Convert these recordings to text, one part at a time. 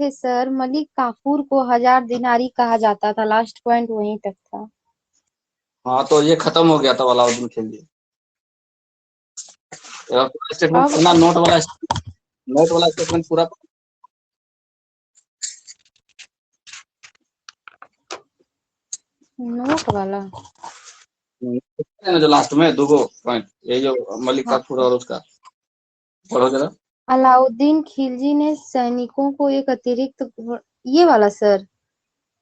थे सर, मलिक काफूर को 1000 दिनारी कहा जाता था। लास्ट पॉइंट वहीं तक था। हाँ, तो ये खत्म हो गया था अलाउद्दीन खिलजी। स्टेटमेंट अब पढ़ना, नोट वाला स्टेटमेंट पूरा। नोट वाला जो लास्ट में दुगो पॉइंट, ये जो मलिक हाँ। काफूर और उसका, पढ़ो जरा। अलाउद्दीन खिलजी ने सैनिकों को एक अतिरिक्त ये वाला सर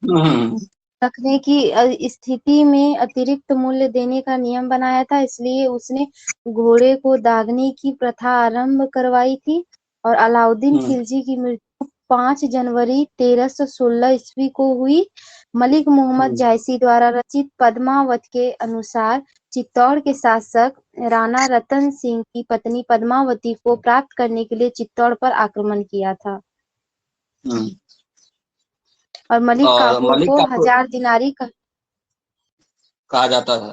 हम्म, रखने की स्थिति में अतिरिक्त मूल्य देने का नियम बनाया था, इसलिए उसने घोड़े को दागने की प्रथा आरंभ करवाई थी। और अलाउद्दीन खिलजी की मृत्यु 5 जनवरी 1316 ईस्वी को हुई। मलिक मोहम्मद जायसी द्वारा रचित पद्मावत के अनुसार चित्तौड़ के शासक राणा रतन सिंह की पत्नी पद्मावती को प्राप्त करने के लिए चित्तौड़ पर आक्रमण किया था। और मलिक और काफूर मलिक को काफूर 1000 दिनारी कहा जाता था।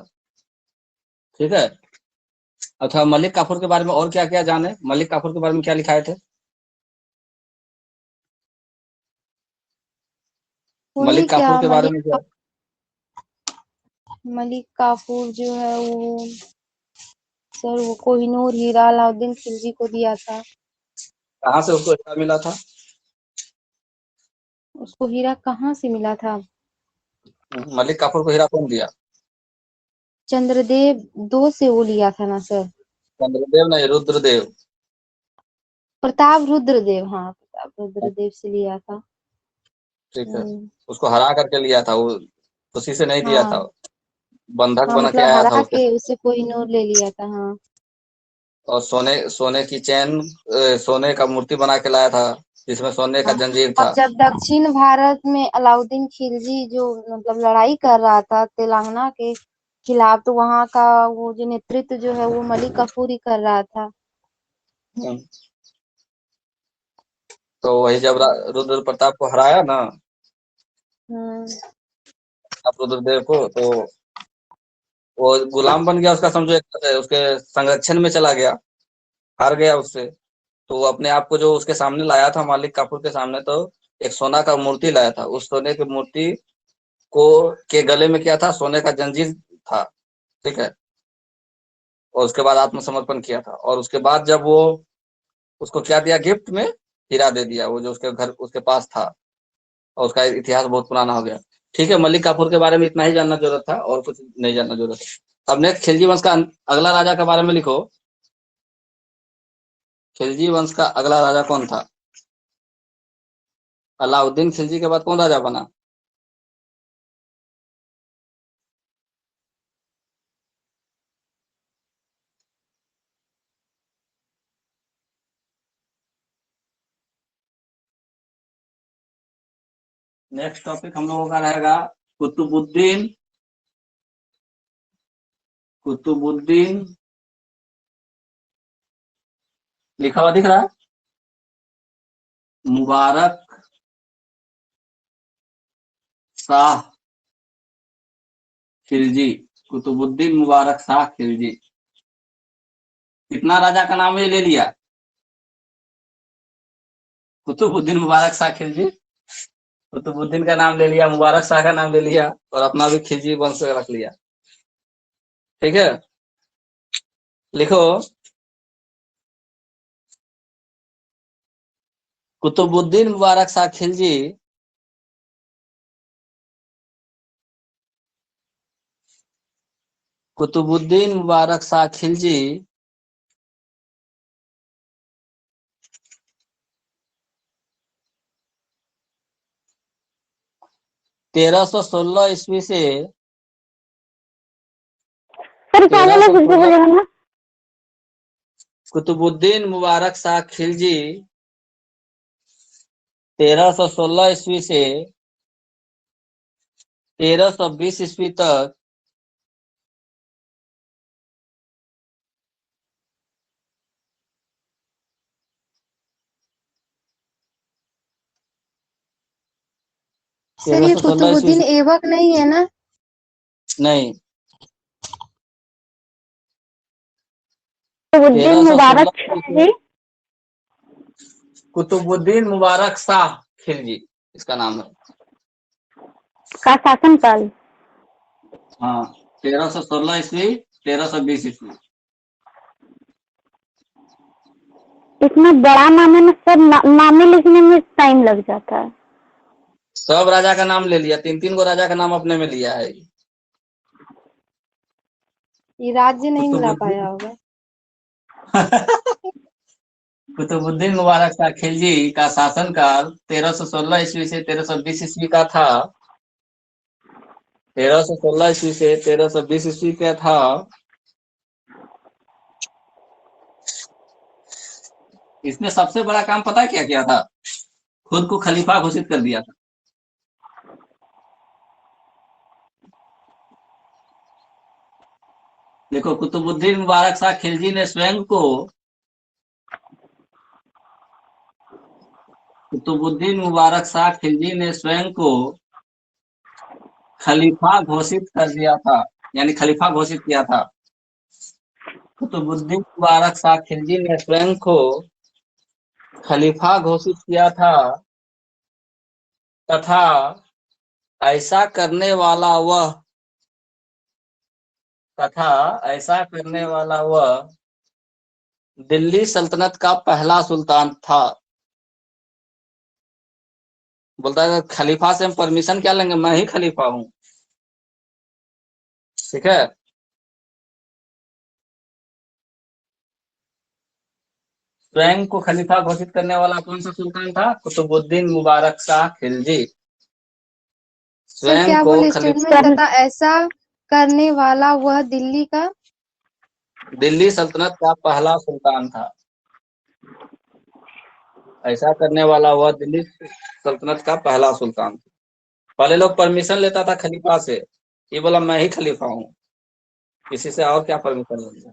ठीक है। अच्छा, मलिक काफूर के बारे में और क्या क्या जाने? मलिक काफूर के बारे में क्या लिखाए थे? वही मलिक काफूर क्या के बारे में क्या? मलिक काफूर जो है वो सर वो कोहिनूर हीरा अलाउद्दीन खिलजी को दिया था। कहाँ से उसको हीरा मिला था? उसको हीरा कहाँ से मिला था? मलिक काफूर को हीरा कौन दिया? चंद्रदेव II से वो लिया था ना सर। चंद्रदेव नहीं, रुद्रदेव। प्रताप रुद्रदेव, हाँ प्रताप रुद्रदेव से लिया था। ठीक है, उसको हरा करके लिया था वो, उसी से नहीं दिया था, हाँ बंधक हाँ, बना के मतलब आया था हरा उसके। के उससे कोहिनूर ले लिया था। हाँ और सोने सोने की चैन, सोने का मूर्ति बना के लाया था, जिसमें सोने का हाँ। जंजीर और था। जब दक्षिण भारत में अलाउद्दीन खिलजी जो मतलब लड़ाई कर रहा था तेलंगाना के खिलाफ, तो वहाँ का वो जो नेतृत्व जो है वो मलिक काफूर ही कर रहा था। हम्म। तो वही जब रुद्र प्रताप को हराया ना, हम्म। आप रुद्रदेव को, तो वो गुलाम बन गया उसका, समझो एक तरह से उसके संरक्षण में चला गया, हार गया उससे। तो वो अपने आप को जो उसके सामने लाया था, मालिक काफूर के सामने, तो एक सोना का मूर्ति लाया था। उस सोने की मूर्ति को के गले में क्या था? सोने का जंजीर था। ठीक है। और उसके बाद आत्मसमर्पण किया था। और उसके बाद जब वो उसको क्या दिया गिफ्ट में? हीरा दे दिया, वो जो उसके घर उसके पास था। और उसका इतिहास बहुत पुराना हो गया। ठीक है, मलिक काफूर के बारे में इतना ही जानना जरूरत था, और कुछ नहीं जानना जरूरत है। अब नेक्स्ट, खिलजी वंश का अगला राजा के बारे में लिखो। खिलजी वंश का अगला राजा कौन था? अलाउद्दीन खिलजी के बाद कौन राजा बना? नेक्स्ट टॉपिक हम लोगों का रहेगा कुतुबुद्दीन। कुतुबुद्दीन लिखा हुआ दिख रहा है? मुबारक शाह खिलजी। कुतुबुद्दीन मुबारक शाह खिलजी। कितना राजा का नाम ये ले लिया? कुतुबुद्दीन मुबारक शाह खिलजी। कुतुबुद्दीन का नाम ले लिया, मुबारक शाह का नाम ले लिया, और अपना भी खिलजी वंश रख लिया। ठीक है, लिखो। कुतुबुद्दीन मुबारक शाह खिलजी कुतुबुद्दीन मुबारक शाह खिलजी 1316 ईस्वी से 1316 कुतुबुद्दीन मुबारक शाह खिलजी 1316 ईस्वी से 1320 ईस्वी तक सर ये 1316 ईस्वी कुतुबुद्दीन से ऐबक नहीं है ना? नहीं, कुतुबुद्दीन 1316 मुबारक शाह जी। कुतुबुद्दीन मुबारक शाह खिलजी इसका नाम है। का शासनकाल? हाँ, 1316 ईस्वी, 1320 ईस्वी। इसमें बड़ा नाम है ना सर, नामे लिखने में टाइम लग जाता है। सब राजा का नाम ले लिया, 3-3 गो राजा का नाम अपने में लिया है। ये राज्य नहीं मिला कुतुबुद्दीन पाया होगा। कुतुबुद्दीन मुबारक शाह खिलजी का शासनकाल 1316 ईस्वी से 1320 ईस्वी का था। 1316 ईस्वी से 1320 ईस्वी का था। इसने सबसे बड़ा काम पता है क्या किया था? खुद को खलीफा घोषित कर दिया था। देखो, कुतुबुद्दीन मुबारक शाह खिलजी ने स्वयं को कुतुबुद्दीन मुबारक शाह खिलजी ने स्वयं को खलीफा घोषित कर दिया था, यानी खलीफा घोषित किया था। कुतुबुद्दीन मुबारक शाह खिलजी ने स्वयं को खलीफा घोषित किया था तथा ऐसा करने वाला वह दिल्ली सल्तनत का पहला सुल्तान था। बोलता है खलीफा से हम परमिशन क्या लेंगे, मैं ही खलीफा हूं। ठीक है। स्वयं को खलीफा घोषित करने वाला कौन सा सुल्तान था? कुतुबुद्दीन मुबारक शाह खिलजी सर स्वयं क्या को बोले खलीफा स्टेटमेंट, तथा ऐसा करने वाला वह दिल्ली सल्तनत का पहला सुल्तान था। ऐसा करने वाला वह दिल्ली सल्तनत का पहला सुल्तान था। पहले लोग परमिशन लेता था खलीफा से, ये बोला मैं ही खलीफा हूँ, किसी से और क्या परमिशन लेंगे।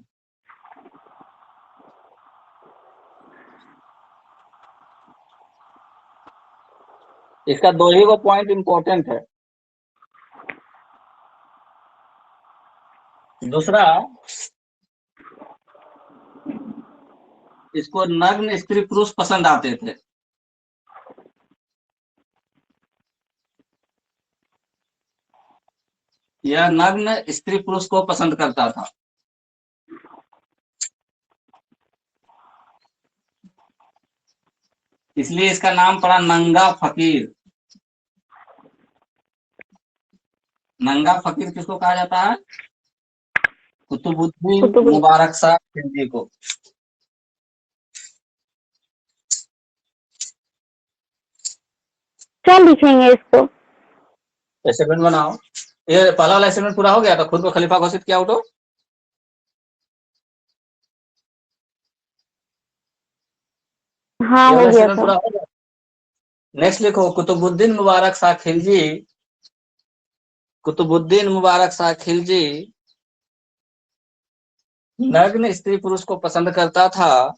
इसका 2 ही को पॉइंट इंपॉर्टेंट है। दूसरा, इसको नग्न स्त्री पुरुष पसंद आते थे। यह नग्न स्त्री पुरुष को पसंद करता था। इसलिए इसका नाम पड़ा नंगा फकीर। नंगा फकीर किसको कहा जाता है? कुतुबुद्दीन मुबारक शाह खिलजी को। क्या लिखेंगे इसको? असाइनमेंट बनाओ। ये पहला वाला असाइनमेंट पूरा हो गया था, खुद को खलीफा घोषित किया उठो। हाँ, ये हो वाला गया असाइनमेंट था। पूरा हो गया। नेक्स्ट लिखो, कुतुबुद्दीन मुबारक शाह खिलजी नग्न स्त्री पुरुष को पसंद करता था।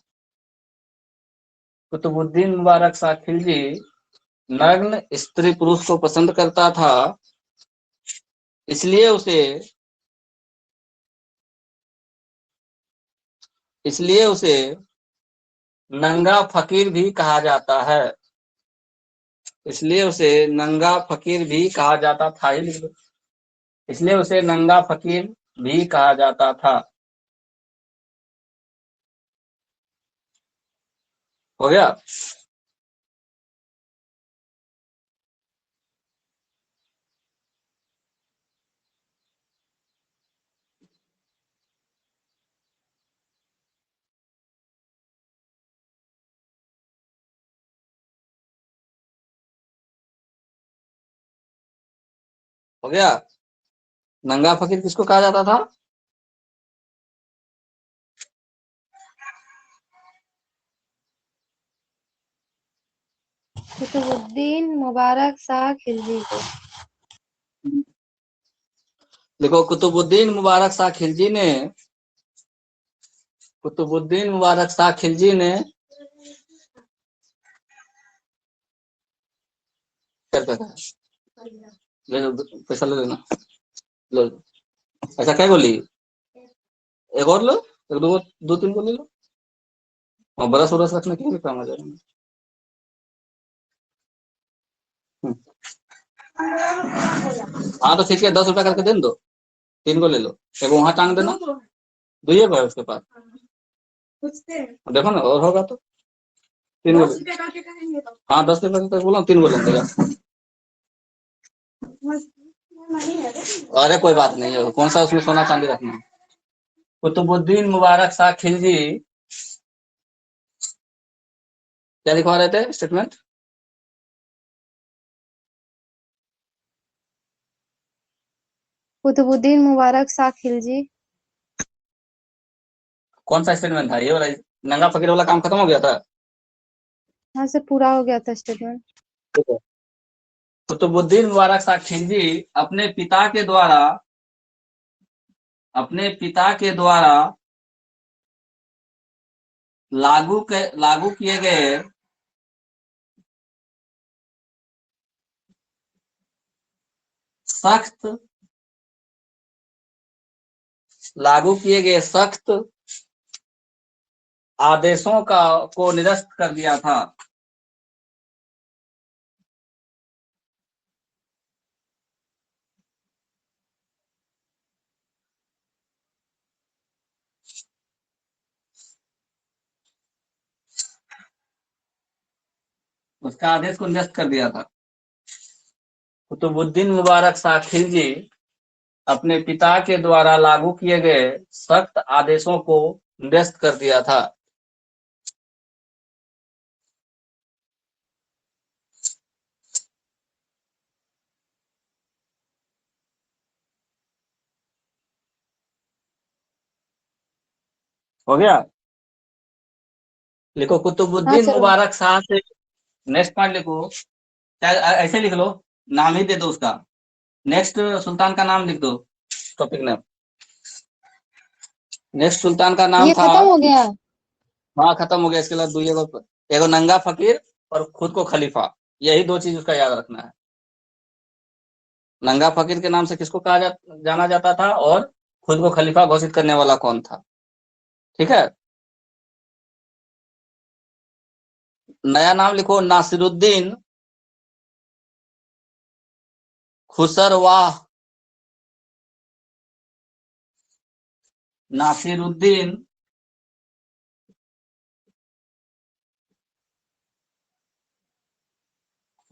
कुतुबुद्दीन मुबारक शाह खिलजी नग्न स्त्री पुरुष को पसंद करता था, इसलिए उसे नंगा फकीर भी कहा जाता है। इसलिए उसे नंगा फकीर भी कहा जाता था। इसलिए उसे नंगा फकीर भी कहा जाता था। हो गया। हो गया। नंगा फकीर किसको कहा जाता था? कुतुबुद्दीन मुबारक शाह खिलजी को। देखो, कुतुबुद्दीन मुबारक शाह खिलजी ने क्या कहा? ले लो, पैसा ले लेना। लो, ऐसा क्या बोली? एक और लो, एक दो 2-3 को ले लो, और बरस रखने के लिए काम आ जाएगा। हाँ तो ठीक है, 10 रुपया करके दे दो, 3 को ले लो, एक वहां टांग देना, दुइये को है उसके पास, देखो ना और होगा तो 3 को हाँ 10 रुपया का बोला, 3 को ले देगा। अरे कोई बात नहीं है, कौन सा उसमें सोना चांदी रखना है। कुतुबुद्दीन मुबारक शाह खिलजी क्या लिखवा रहे थे स्टेटमेंट? कुतुबुद्दीन मुबारक शाह खिलजी। कौन सा स्टेटमेंट था ये वाला? नंगा फकीर वाला काम खत्म हो गया था। हाँ सर, पूरा हो गया था स्टेटमेंट। कुतुबुद्दीन मुबारक शाह खिलजी अपने पिता के द्वारा लागू किए गए सख्त आदेशों को निरस्त कर दिया था। उसका आदेश को निरस्त कर दिया था। कुतुबुद्दीन मुबारक शाह खिलजी अपने पिता के द्वारा लागू किए गए सख्त आदेशों को निरस्त कर दिया था। हो गया? लिखो हाँ कुतुबुद्दीन सर। मुबारक शाह से, नेक्स्ट पॉइंट लिखो, चाहे ऐसे लिख लो, नाम ही दे दो उसका। नेक्स्ट सुल्तान का नाम लिख दो, टॉपिक नेम। नेक्स्ट सुल्तान का नाम ये था, खत्म हो गया। हाँ खत्म हो गया। इसके बाद एगो नंगा फकीर और खुद को खलीफा, यही 2 चीज उसका याद रखना है। नंगा फकीर के नाम से किसको जाना जाता था, और खुद को खलीफा घोषित करने वाला कौन था। ठीक है, नया नाम लिखो, नासिरुद्दीन खुसरवाह। नासिरुद्दीन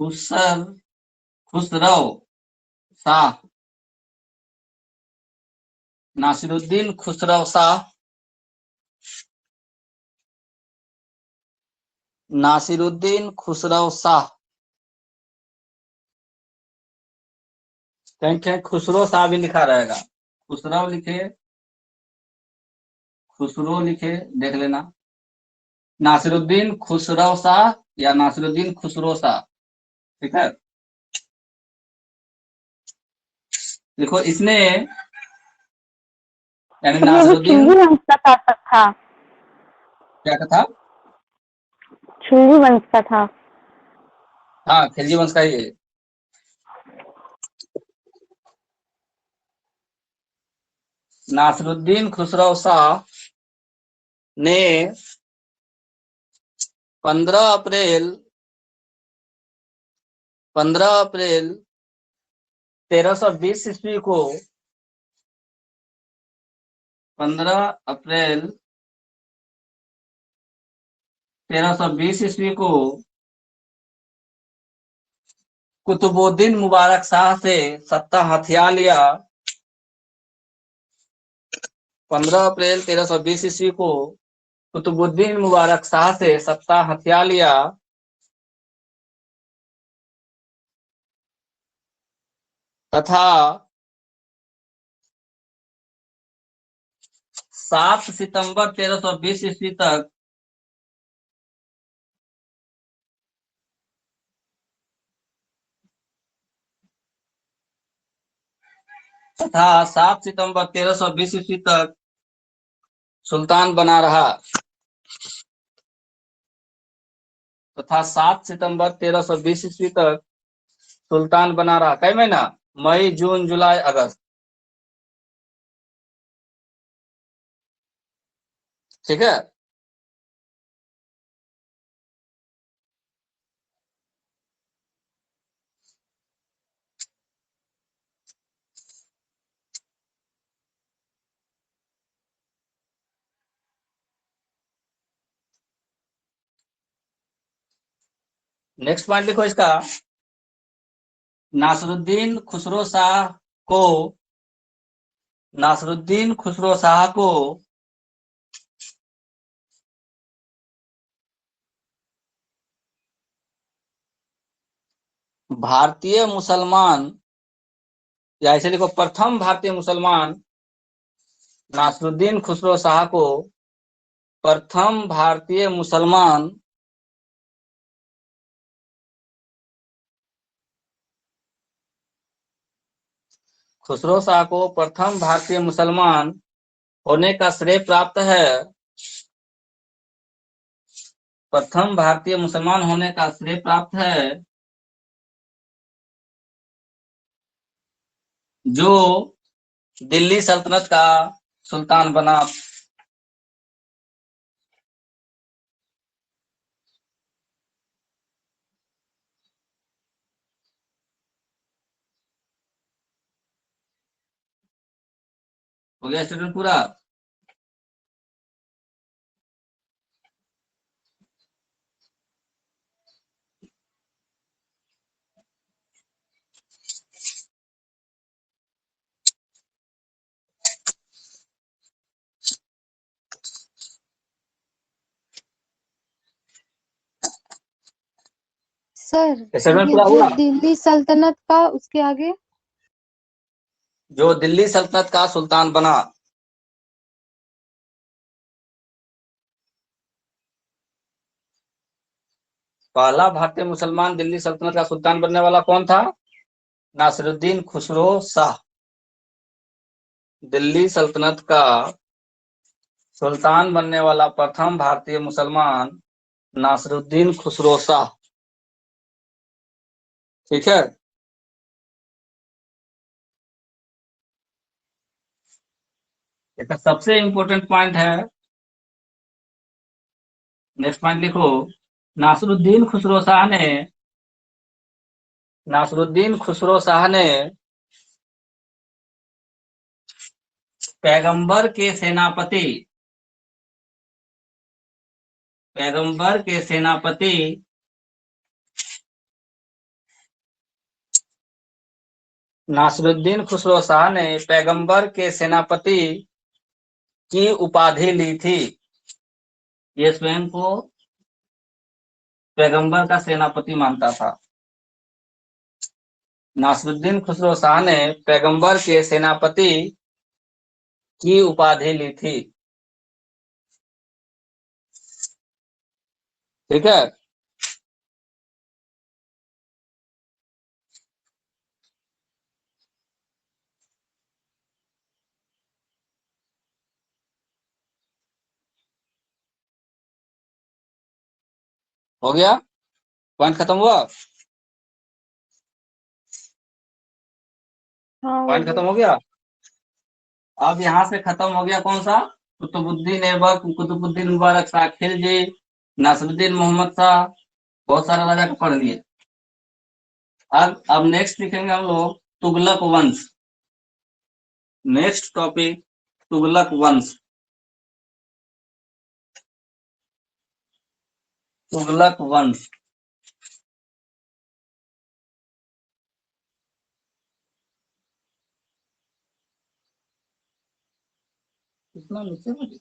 खुसरव शाह। नासिरुद्दीन खुसरव शाह। नासिरुद्दीन खुसरव शाह। कहीं खुसरो शाह भी लिखा रहेगा, खुसरव लिखे, खुसरो लिखे, देख लेना। नासिरुद्दीन खुसरव शाह या नासिरुद्दीन खुसरो शाह। ठीक है, देखो इसने, यानी सर ये भी नासिरुद्दीन, खिलजी वंश का शासक था। क्या था? खिलजी वंश का था। हाँ खिलजी वंश का ही है। नासिरुद्दीन खुसरो शाह ने 15 अप्रैल 1320 ईस्वी को 15 अप्रैल 1320 ईस्वी को कुतुबुद्दीन मुबारक शाह से सत्ता हथिया लिया। 15 अप्रैल 1320 ईस्वी को कुतुबुद्दीन मुबारक शाह से सत्ता हथिया लिया तथा 7 सितंबर 1320 ईस्वी तक तथा 7 सितंबर 1320 ईस्वी तक सुल्तान बना रहा। तथा 7 सितंबर 1320 ईस्वी तक सुल्तान बना रहा। कई महीना? मई, जून, जुलाई, अगस्त। ठीक है, नेक्स्ट पॉइंट लिखो इसका, नासरुद्दीन खुसरो शाह को नासरुद्दीन खुसरो शाह को भारतीय मुसलमान, या ऐसे लिखो प्रथम भारतीय मुसलमान, नासरुद्दीन खुसरो शाह को प्रथम भारतीय मुसलमान खुसरो शाह को प्रथम भारतीय मुसलमान होने का श्रेय प्राप्त है, प्रथम भारतीय मुसलमान होने का श्रेय प्राप्त है जो दिल्ली सल्तनत का सुल्तान बना। हो गया स्टूडेंट पूरा? सर स्टूडेंट ये पूरा जो हुआ? दिल्ली सल्तनत का, उसके आगे? जो दिल्ली सल्तनत का सुल्तान बना। पहला भारतीय मुसलमान दिल्ली सल्तनत का सुल्तान बनने वाला कौन था? नासिरुद्दीन खुसरो शाह। दिल्ली सल्तनत का सुल्तान बनने वाला प्रथम भारतीय मुसलमान नासिरुद्दीन खुसरो शाह। ठीक है, इसका सबसे इंपॉर्टेंट पॉइंट है, नेक्स्ट पॉइंट लिखो, नासिरुद्दीन खुसरो शाह ने नासिरुद्दीन खुसरो शाह ने पैगंबर के सेनापति पैगंबर के सेनापति नासिरुद्दीन खुसरो शाह ने पैगंबर के सेनापति की उपाधि ली थी। ये स्वयं को पैगंबर का सेनापति मानता था। नासिरुद्दीन खुसरो शाह ने पैगंबर के सेनापति की उपाधि ली थी। ठीक है, हो गया? पॉइंट खत्म हुआ? हाँ, हो पॉइंट गया। खत्म हो गया? अब यहाँ से खत्म हो गया कौन सा? कुतुबुद्दीन ऐबक, कुतुबुद्दीन मुबारक शाह खिलजी, नासिरुद्दीन मोहम्मद शाह, बहुत सारा राजा को पढ़ लिए। अब नेक्स्ट लिखेंगे हम लोग तुगलक वंश। नेक्स्ट टॉपिक तुगलक वंश। तुगलक वंश। कितना नीचे में?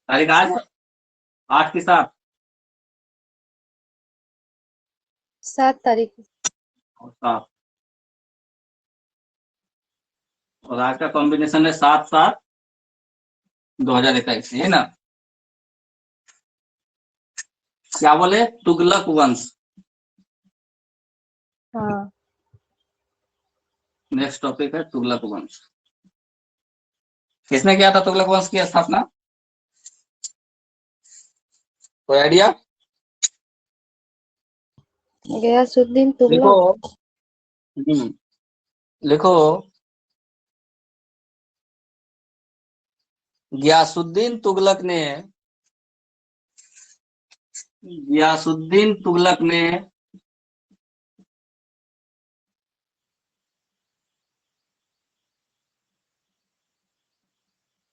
तारीख आज 8 की 7 7 तारीख। और 7, और आज का कॉम्बिनेशन है 7/7/2021, है ना? क्या बोले? तुगलक वंश। हाँ, नेक्स्ट टॉपिक है तुगलक वंश। किसने किया था तुगलक वंश की स्थापना? कोई आइडिया? गयासुद्दीन लिखो। तुगलक। लिखो, गयासुद्दीन तुगलक ने गयासुद्दीन तुगलक ने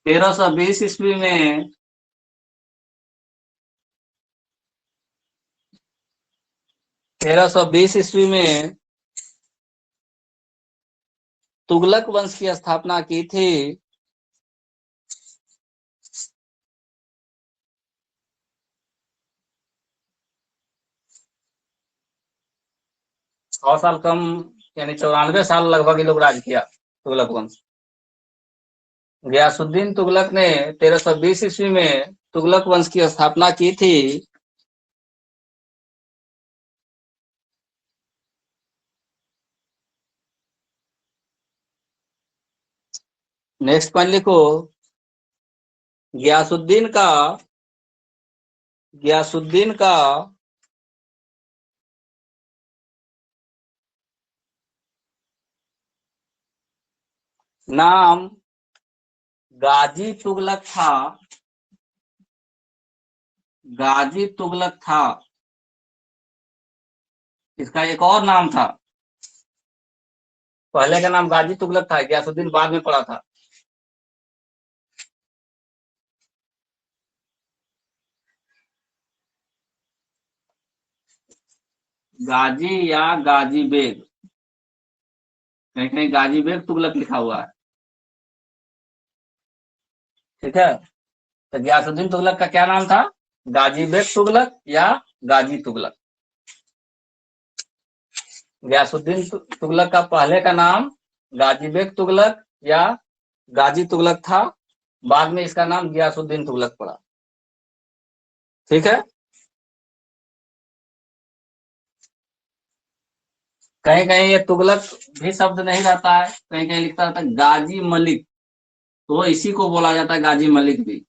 1320 ईस्वी में 1320 ईस्वी में तुगलक वंश की स्थापना की थी। 100 साल कम, यानी 94 साल लगभग ये लोग राज किया तुगलक वंश। गयासुद्दीन तुगलक ने 1320 ईस्वी में तुगलक वंश की स्थापना की थी। नेक्स्ट पॉइंट लिखो, गयासुद्दीन का नाम गाजी तुगलक था। गाजी तुगलक था, इसका एक और नाम था। पहले का नाम गाजी तुगलक था, गयासुद्दीन बाद में पड़ा था। गाजी या गाजी बेग, कहीं कहीं गाजी बेग तुगलक लिखा हुआ है। ठीक है, तो गयासुद्दीन तुगलक का क्या नाम था? गाजी बेग तुगलक या गाजी तुगलक। गयासुद्दीन तुगलक का पहले का नाम गाजी बेग तुगलक या गाजी तुगलक था, बाद में इसका नाम गयासुद्दीन तुगलक पड़ा। ठीक है, कहीं कहीं ये तुगलक भी शब्द नहीं रहता है, कहीं कहीं लिखता रहता है गाजी मलिक, तो इसी को बोला जाता है गाजी मलिक भी।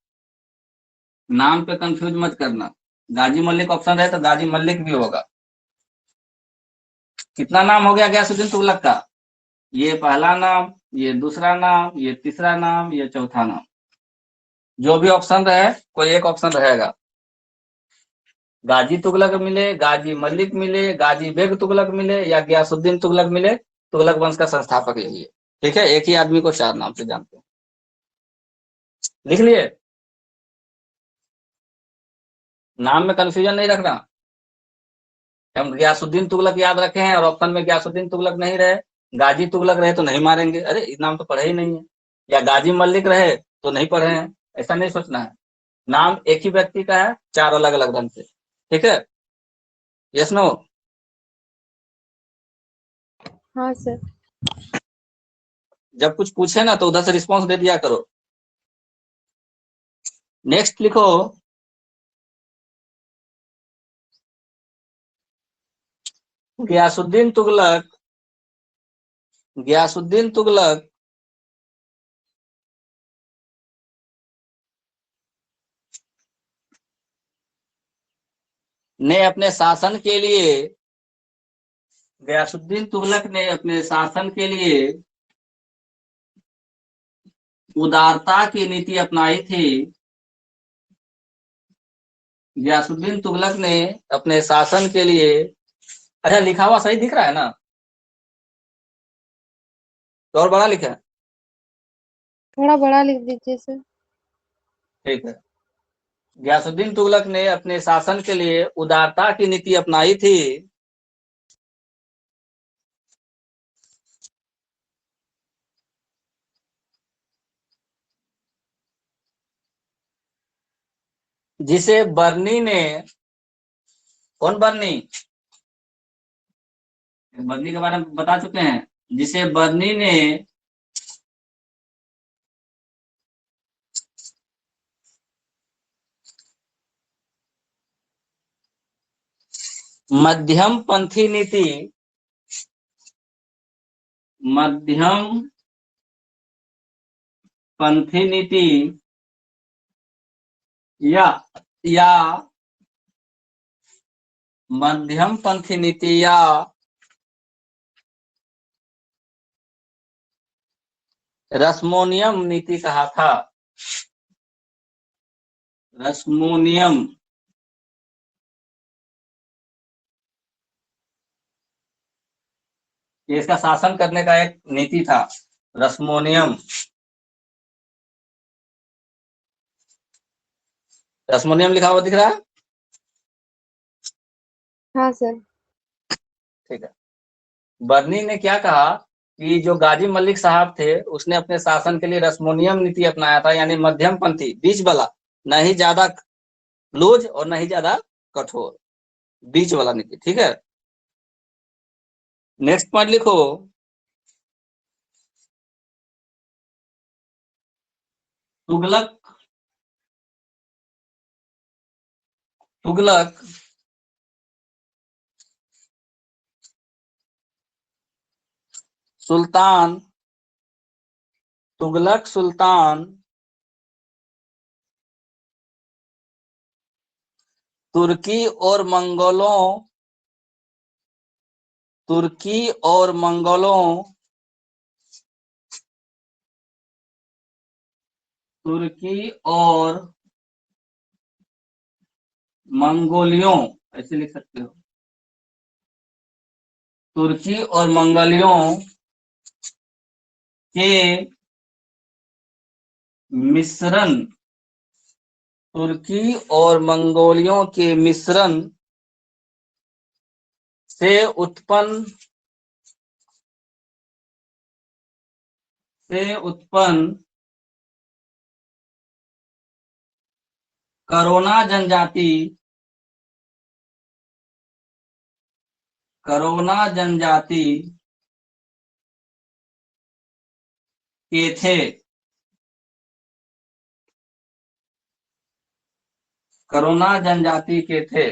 नाम पे कंफ्यूज मत करना, गाजी मलिक ऑप्शन रहे तो गाजी मलिक भी होगा। कितना नाम हो गया गयासुद्दीन तुगलक का? ये पहला नाम, ये दूसरा नाम, ये तीसरा नाम, ये चौथा नाम। जो भी ऑप्शन रहे कोई एक ऑप्शन रहेगा। गाजी तुगलक मिले, गाजी मलिक मिले, गाजी बेग तुगलक मिले या गयासुद्दीन तुगलक मिले, तुगलक वंश का संस्थापक यही है। ठीक है, एक ही आदमी को 4 नाम से जानते हैं। लिख लिए? नाम में कंफ्यूजन नहीं रखना। हम गयासुद्दीन तुगलक याद रखे हैं और ऑप्शन में गयासुद्दीन तुगलक नहीं रहे, गाजी तुगलक रहे तो नहीं मारेंगे, अरे इस नाम तो पढ़े ही नहीं है, या गाजी मलिक रहे तो नहीं पढ़े हैं, ऐसा नहीं सोचना है। नाम एक ही व्यक्ति का है, 4 अलग अलग ढंग से। ठीक है, यस नो? हाँ सर। जब कुछ पूछे ना तो उधर से रिस्पॉन्स दे दिया करो। नेक्स्ट लिखो, गयासुद्दीन तुगलक ने अपने शासन के लिए गयासुद्दीन तुगलक ने अपने शासन के लिए उदारता की नीति अपनाई थी। गयासुद्दीन तुगलक ने अपने शासन के लिए, अच्छा लिखा हुआ सही दिख रहा है ना? तो और बड़ा लिखा है? थोड़ा बड़ा लिख दीजिए सर। ठीक है, गयासुद्दीन तुगलक ने अपने शासन के लिए उदारता की नीति अपनाई थी। जिसे बर्नी ने, कौन बर्नी? बर्नी के बारे में बता चुके हैं। जिसे बर्नी ने मध्यम पंथी नीति या मध्यम पंथी नीति या रस्मोनियम नीति कहा था। रस्मोनियम, ये इसका शासन करने का एक नीति था, रस्मोनियम। रसमोनियम लिखा हुआ दिख रहा है? हाँ सर। ठीक है। बर्नी ने क्या कहा कि जो गाजी मलिक साहब थे उसने अपने शासन के लिए रसमोनियम नीति अपनाया था, यानी मध्यम पंथी, बीच वाला, न ही ज्यादा लूज और न ही ज्यादा कठोर, बीच वाला नीति। ठीक है, नेक्स्ट पॉइंट लिखो। तुगलक तुगलक सुल्तान तुगलक सुल्तान तुर्की और मंगोलों तुर्की और मंगोलों तुर्की और मंगोलियों, ऐसे लिख सकते हो, तुर्की और मंगोलियों के मिश्रण तुर्की और मंगोलियों के मिश्रण से उत्पन्न करोना जनजाति के थे। करोना जनजाति के थे।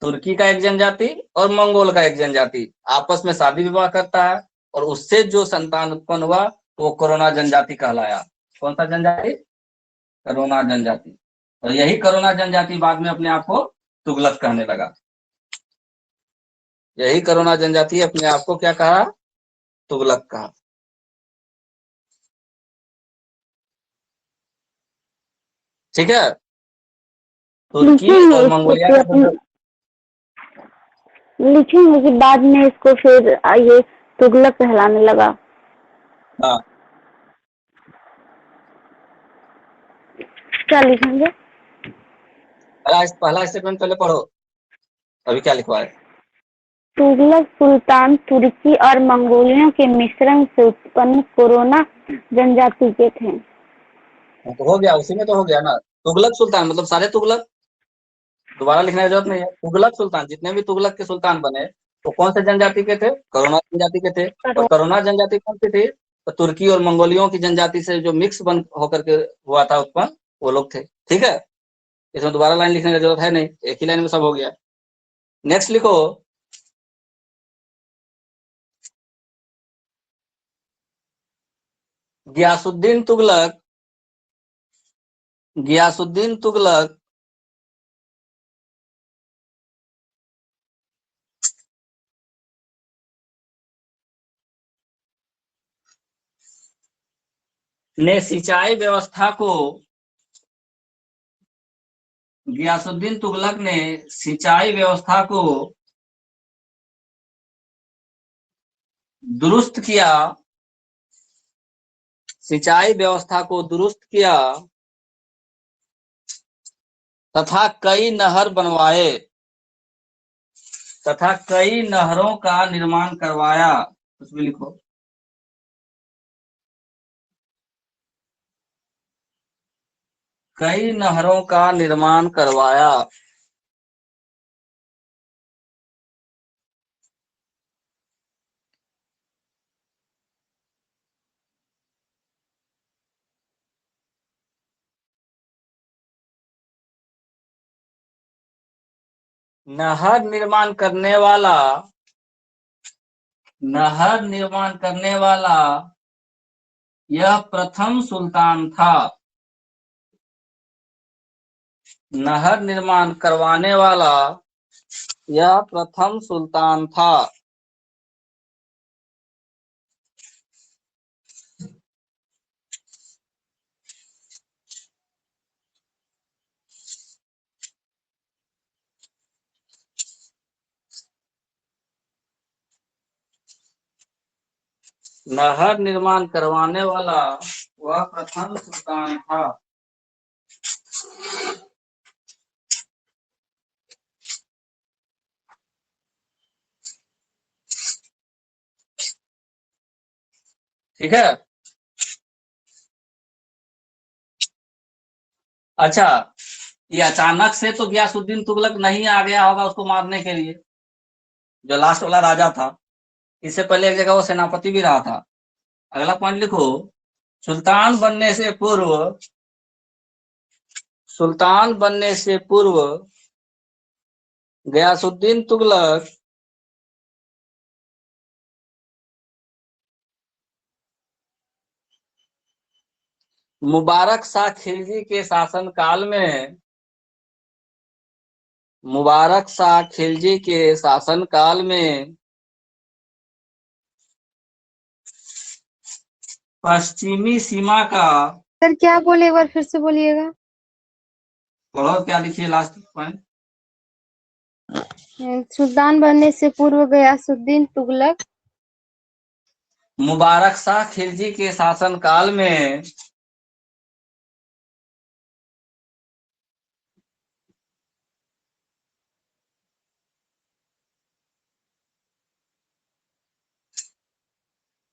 तुर्की का एक जनजाति और मंगोल का एक जनजाति आपस में शादी विवाह करता है, और उससे जो संतान उत्पन्न हुआ वो कोरोना जनजाति कहलाया। कौन सा जनजाति? करोना जनजाति। और यही करोना जनजाति बाद में अपने आप को तुगलक कहने लगा। यही करोना जनजाति अपने आप को क्या कहा? तुगलक कहा। ठीक है, तुर्की लिखेंगे और इसको मंगोलिया फिर का अपन, जो, लिखेंगे कि बाद में इसको फिर ये तुगलक कहलाने लगा। हाँ, क्या लिखेंगे? पहला स्टेटमेंट पहले पढ़ो, अभी क्या लिखवा है। तुगलक सुल्तान तुर्की और मंगोलियों के मिश्रण से उत्पन्न कोरोना जनजाति के थे। तो हो गया, उसी में तो हो गया ना। तुगलक सुल्तान मतलब सारे तुगलक, दोबारा लिखने की जरूरत नहीं है। तुगलक सुल्तान, जितने भी तुगलक के सुल्तान बने वो कौन से जनजाति के थे? करोना जनजाति के थे। और करोना जनजाति कौन सी थी? तो तुर्की और मंगोलियों की जनजाति से जो मिक्स बन होकर के हुआ था उत्पन्न, वो लोग थे। ठीक है, इसमें दोबारा लाइन लिखने की जरूरत है नहीं, एक ही लाइन में सब हो गया। नेक्स्ट लिखो। गियासुद्दीन तुगलक गियासुद्दीन तुगलक ने सिंचाई व्यवस्था को गियासुद्दीन तुगलक ने सिंचाई व्यवस्था को दुरुस्त किया सिंचाई व्यवस्था को दुरुस्त किया तथा कई नहर बनवाए तथा कई नहरों का निर्माण करवाया। कुछ भी लिखो। कई नहरों का निर्माण करवाया। नहर निर्माण करने वाला नहर निर्माण करने वाला यह प्रथम सुल्तान था। नहर निर्माण करवाने वाला यह प्रथम सुल्तान था। नहर निर्माण करवाने वाला वह प्रथम सुल्तान था। ठीक है। अच्छा, ये अचानक से तो गयासुद्दीन तुगलक नहीं आ गया होगा उसको मारने के लिए, जो लास्ट वाला राजा था। इससे पहले एक जगह वो सेनापति भी रहा था। अगला पॉइंट लिखो, सुल्तान बनने से पूर्व, सुल्तान बनने से पूर्व गयासुद्दीन तुगलक मुबारक शाह खिलजी के शासन काल में, मुबारक शाह खिलजी के शासन काल में पश्चिमी सीमा का, सर क्या बोले, एक बार फिर से बोलिएगा। पढ़ो क्या लिखिए लास्ट पॉइंट। सुल्तान बनने से पूर्व गयासुद्दीन तुगलक मुबारक शाह खिलजी के शासन काल में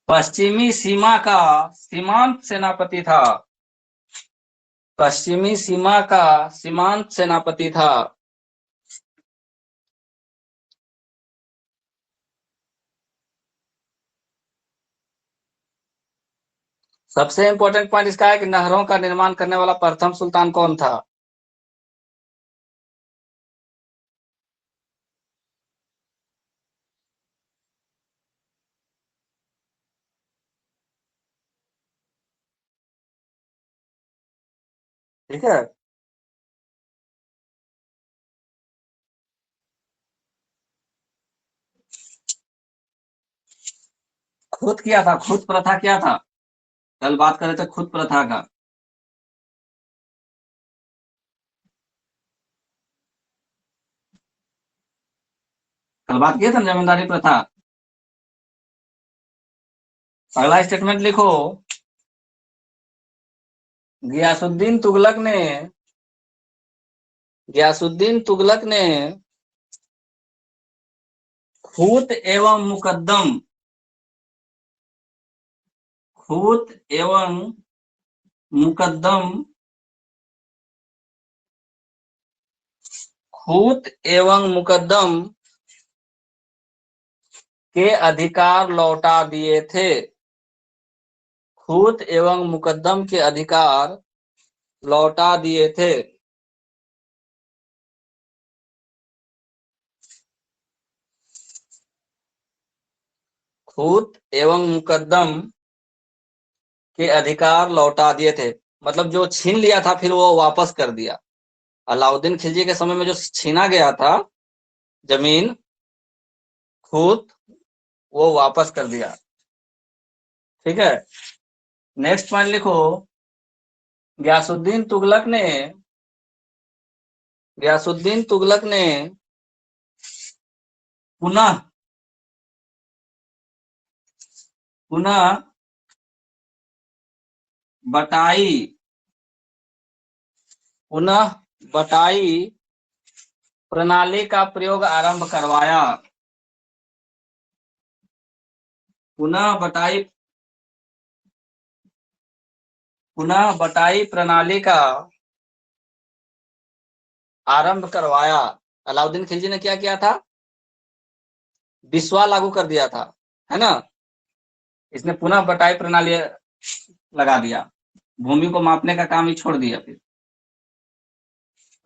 पश्चिमी सीमा का सीमांत सेनापति था, पश्चिमी सीमा का सीमांत सेनापति था। सबसे इंपॉर्टेंट पॉइंट इसका है कि नहरों का निर्माण करने वाला प्रथम सुल्तान कौन था। ठीक है। खुद किया था, खुद प्रथा क्या था, कल बात कर रहे थे खुद प्रथा का। कल बात किया था ना जमींदारी प्रथा। अगला स्टेटमेंट लिखो, गयासुद्दीन तुगलक ने, गयासुद्दीन तुगलक ने खूत एवं मुकद्दम, खूत एवं मुकद्दम, खूत एवं मुकद्दम के अधिकार लौटा दिए थे, खूत एवं मुकद्दम के अधिकार लौटा दिए थे। खूत एवं मुकद्दम के अधिकार लौटा दिए थे, मतलब जो छीन लिया था फिर वो वापस कर दिया। अलाउद्दीन खिलजी के समय में जो छीना गया था जमीन, खूत, वो वापस कर दिया। ठीक है। नेक्स्ट पॉइंट लिखो, गयासुद्दीन तुगलक ने, गयासुद्दीन तुगलक ने पुनः, पुनः बटाई, पुनः बटाई प्रणाली का प्रयोग आरंभ करवाया, पुनः बटाई, पुनः बटाई प्रणाली का आरंभ करवाया। अलाउद्दीन खिलजी ने क्या किया था, बिस्वा लागू कर दिया था, है ना। इसने पुनः बटाई प्रणाली लगा दिया, भूमि को मापने का काम ही छोड़ दिया। फिर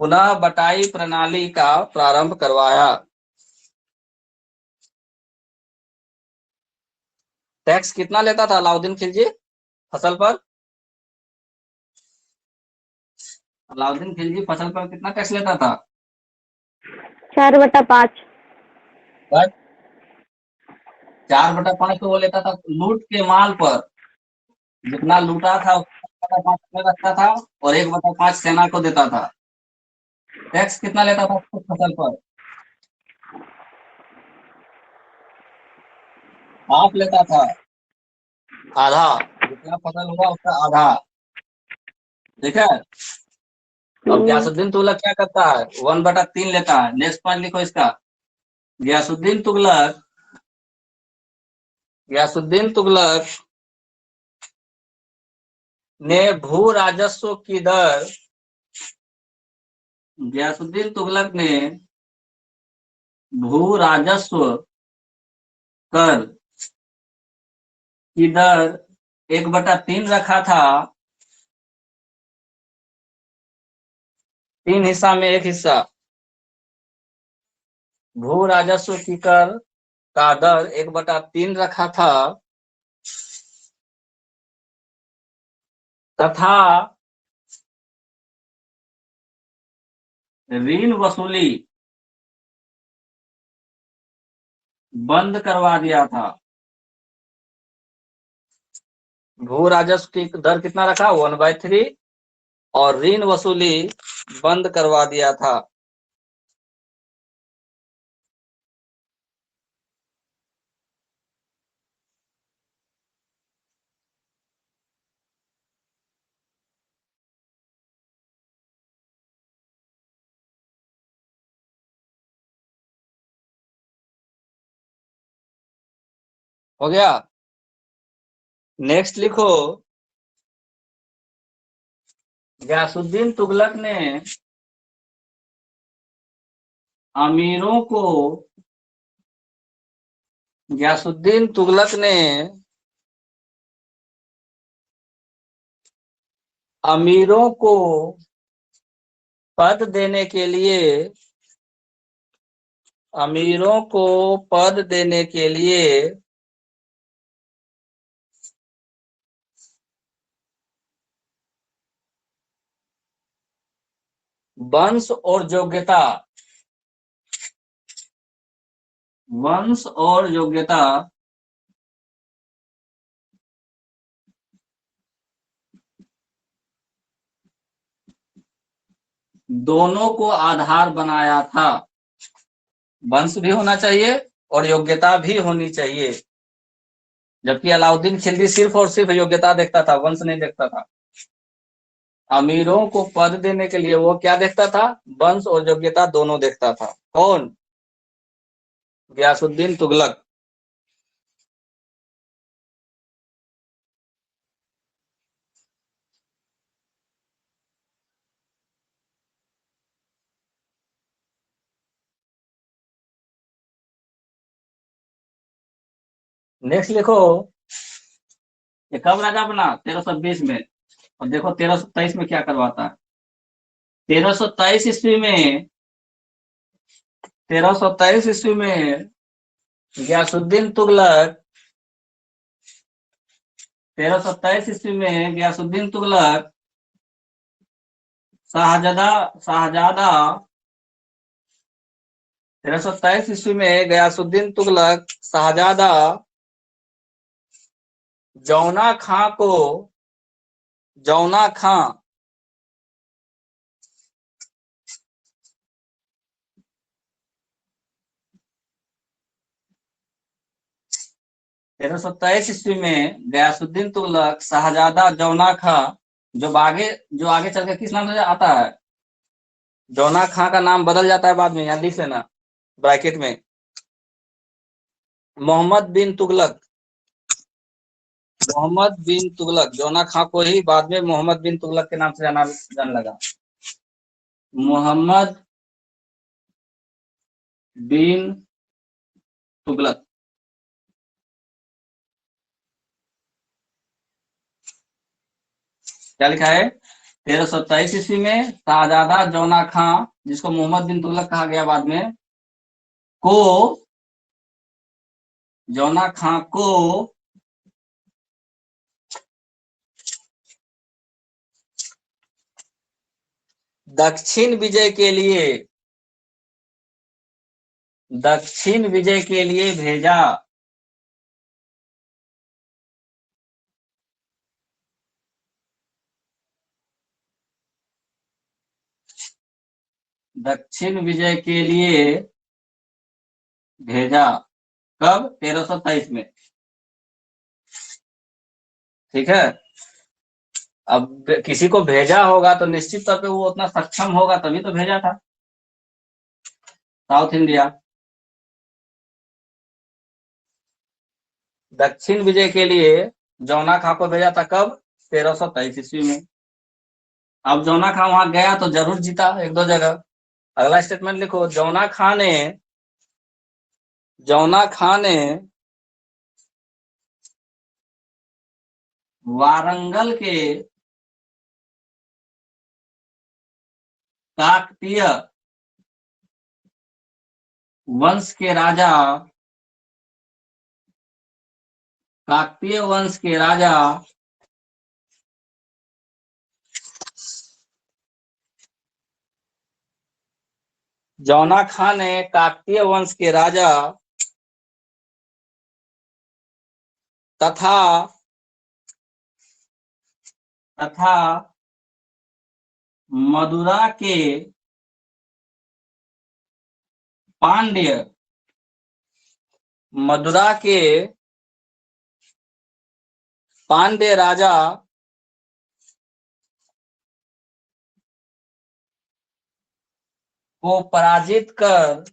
पुनः बटाई प्रणाली का प्रारंभ करवाया। टैक्स कितना लेता था अलाउद्दीन खिलजी फसल पर, अलाउद्दीन खिलजी फसल पर कितना टैक्स लेता था। 4/5। 4/5 तो वो लेता था लूट के माल पर, जितना लूटा था 1/5 रखता था और 1/5 सेना को देता था। टैक्स कितना लेता था फसल पर, हाफ लेता था। आधा, जितना फसल हुआ उसका आधा। ठीक है। अब गयासुद्दीन तुगलक क्या करता है, 1/3 लेता है। नेक्स्ट पॉइंट लिखो इसका। गयासुद्दीन तुगलक ने भू राजस्व की दर गयासुद्दीन तुगलक ने भू राजस्व कर की दर 1/3 रखा था। 3 हिस्सा में एक हिस्सा। भू राजस्व की कर का दर 1/3 रखा था तथा ऋण वसूली बंद करवा दिया था। भू राजस्व की दर कितना रखा, 1/3, और ऋण वसूली बंद करवा दिया था। हो गया। नेक्स्ट लिखो, गयासुद्दीन तुगलक ने अमीरों को गयासुद्दीन तुगलक ने अमीरों को पद देने के लिए वंश और योग्यता दोनों को आधार बनाया था। वंश भी होना चाहिए और योग्यता भी होनी चाहिए। जबकि अलाउद्दीन खिलजी सिर्फ और सिर्फ योग्यता देखता था, वंश नहीं देखता था। अमीरों को पद देने के लिए वो क्या देखता था, वंश और योग्यता दोनों देखता था। कौन, गयासुद्दीन तुगलक। नेक्स्ट लिखो, ये कब राजा बना, 1320 में। और देखो 1323 में क्या करवाता है। 1323 ईस्वी में 1323 ईस्वी में गयासुद्दीन तुगलक 1327 ईस्वी में गयासुद्दीन तुगलक शाहजादा 1327 ईस्वी में गयासुद्दीन तुगलक शाहजादा जौना खां 1327 ईस्वी में गयासुद्दीन तुगलक शाहजादा जौना खां, जो आगे चल के किस नाम से आता है, जौना खां का नाम बदल जाता है बाद में, यहाँ लिख लेना ब्रैकेट में। मोहम्मद बिन तुगलक जौना खां को ही बाद में मोहम्मद बिन तुगलक के नाम से जाने लगा। मोहम्मद बिन तुगलक। क्या लिखा है, 1327 ईस्वी में शाहजादा जौना खां, जिसको मोहम्मद बिन तुगलक कहा गया बाद में, जौना खां को दक्षिण विजय के लिए भेजा। दक्षिण विजय के लिए भेजा। कब, 1327 में। ठीक है। अब किसी को भेजा होगा तो निश्चित तौर पे वो उतना सक्षम होगा तभी तो भेजा था। साउथ इंडिया दक्षिण विजय के लिए जौना खां को भेजा था कब? 1323 ईस्वी में। अब जौना खां वहां गया तो जरूर जीता एक दो जगह। अगला स्टेटमेंट लिखो, जौना खां ने वारंगल के काकतीय वंश के राजा जौना खां ने काकतीय वंश के राजा तथा मदुरा के पांड्य राजा को पराजित कर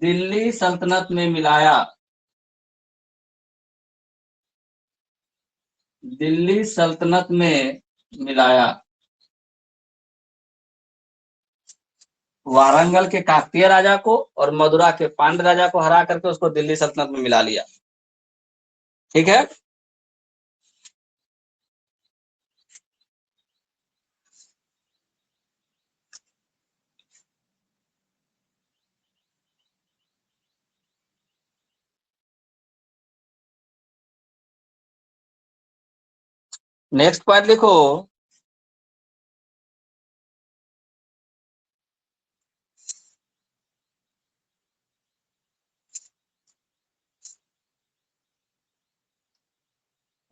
दिल्ली सल्तनत में मिलाया। वारंगल के काकतीय राजा को और मदुरा के पांड्य राजा को हरा करके उसको दिल्ली सल्तनत में मिला लिया। ठीक है। नेक्स्ट पॉइंट लिखो,